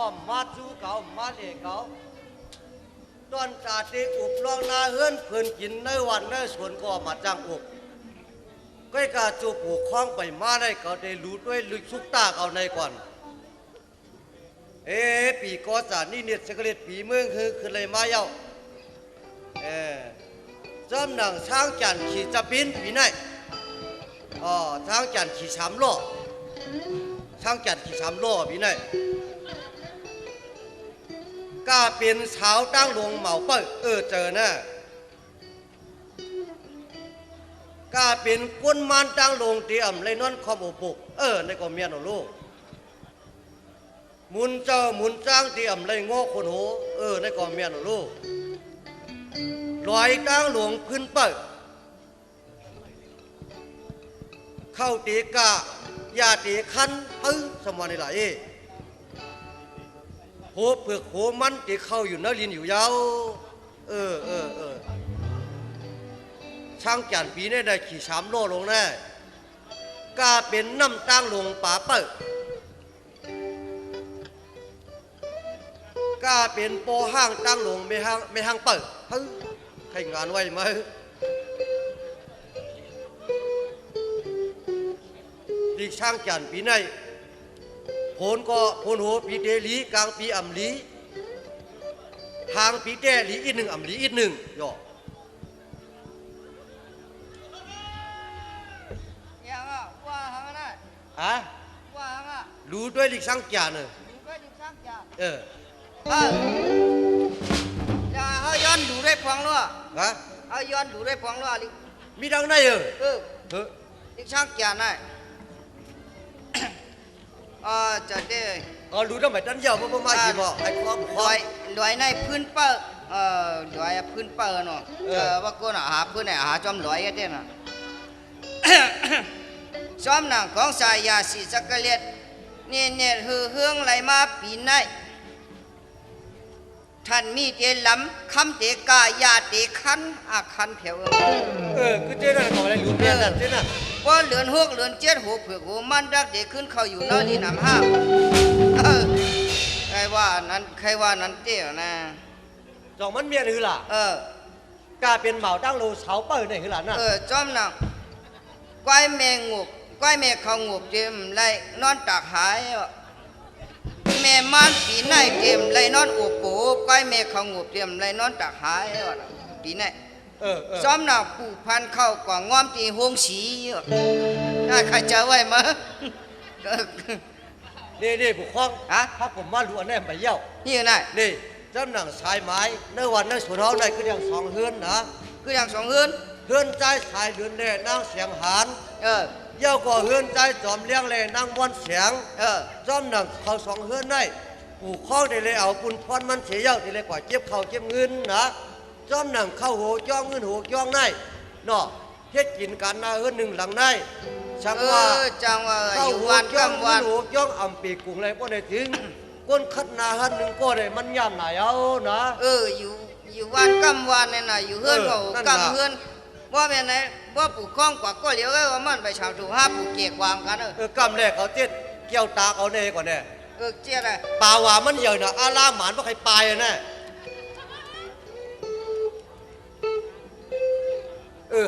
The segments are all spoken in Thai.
อมมาจูเก่ามาเด็กเก่าตอนจ่าตีอุบลองนาเฮือนเพิ่นกินในวันในสวนก็มาจ้างอุบก็กาจูปูคล้องไปมาได้ก็ได้รู้ด้วยลึกสุกตาเอาในก่อนปีก็จ่านี่เนียดสกเล็ดปีเมืองคือเลยมาเย้าจอมหนังช้างจันขี่จะบินปีไหนช้างจันขี่3 ล้อช้างจันขี่3 ล้อปีไหนก็เป็นสาวตั้งหลวงเหมาเปิ้ลเจอนะก็เป็นก้นมันตั้งหลวงเตรียมเลยนอนคอมอุปุกในกอเมียนลูกมุนเจ้ามุนจ้างเตรียมเลยงอคนโหในกอเมียนลูกลอยตั้งหลวงพื้นเปิ้ลเข้าตีกะยาตีคันสมวันนี่ไหลโหเผือกโหมันตีเข้าอยู่นักลินอยู่ยาวช่างจันปีนี้ได้ขี่3 ล้อลงแน่กาเป็นน้ำตั้งลงป่าเปิดกาเป็นโปห้างตั้งลงไม่ห้างเปิดให้งานไว้ไหมดิช่างจันปีนี้โผลโหปีเดลีกลางปีอ่ำลีทางปีเดลีอีก1อ่ำลีอีก1ย่อว่ารู้ด้วยลิกช่างจันจะเอาย้อนดูได้พองล้อเอาย้อนดูได้พองล้อลิมีดังไหนลิช่างจันได้จะได้รู้ทำไมตั้งยาวเพราะมาจีบไอ้ความลอยในพื้นเปิลลอยพื้นเปิลเนาะว่ากูน่ะหาพื้นไหนหาจอมลอยกันน่ะจอมหนังของสายยาสีสักเลียดเนี่ยเฮืองไหลมาปีไหนท่านมีเตล้ำคำเตกายาเตคันอาคันเผียวคือเจ้านั่นของอะไรรู้เนี่ยนั่นเจ้าน่ะว่าเหลือน6 เหลือน7 หัวเผือกหัวมันดักเด็กขึ้นเขาอยู่น้อยนี่น้ำห้าใครว่านั้นเตี้ยนะจองมันเมียหรือล่ะกาเป็นเหมาตั้งโลเสาเปิดในหือหล่ะน่ะจอมหนังก้อยแมงงูก้อยแม่เขางูเต็มไรนอนตากหายแม่มันปีไหนเต็มไรนอนอุบปูก้อยแม่เขางูเต็มไรนอนตากหายปีไหนซ้อมหนักผู้พันเข้ากว่างอมตีหงสีน่าใครจะไว้มานี่ผู้คล้องถ้าผมมาล้วนแน่ไปเย้านี่ไงนี่เจ้าหนังสายไม้ในวันในสวนเฮาในคืออย่าง2 เฮือนนะคืออย่าง2 เฮือนเฮือนใจสายเดือนแน่นางเสียงหานเย้าก็เฮือนใจจอมเลี้ยงเลยนางม้วนเสียงเจ้าหนังเขา2 เฮือนได้ผู้คล้องได้เลยเอาปุ่นพรมันเสียเย้าได้เลยกว่าเก็บเขาเก็บเงินนะจอมหนังเข้าหัวย่องเงินหัวย่องในเนาะเฮ็ดกินกันนาเฮือน1 หลังในจังว่าเข้าหัวย่องเงินหัวย่องอ่ำปีกลุ่งอะไรก็ได้ถึงก้นคัดนาหัน1ก็ได้มันย่ำหน่ายเอานะอยู่วันกำวันเนี่ยนะอยู่เฮือนเขากำเฮือนว่าเป็นไงว่าปลูกข้องกว่าก็เลี้ยวไว้ว่ามันไปชาวถูห้าปลูกเกี่ยกวางกันกำแรกเขาเจ็ดเกี่ยวตาเขาเน่ก่อนเนี่ยเจี๊ยอะไรป่าว่ามันเยอะนะอาลาหมานว่าใครปลายน่ะ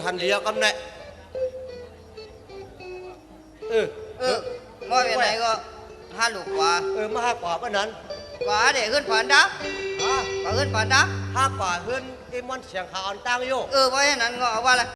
หันเลี้ยวกำแน่ว่าเป็นไงก็5 ลูกกว่ามา5 กว่าก็นั้นกว่าเด็กขึ้นผ่านดับกว่าขึ้นผ่านดับ5 กว่าขึ้นไอ้มันเสียงขาอ่อนตั้งโยว่าอย่างนั้นก็ว่าอะไร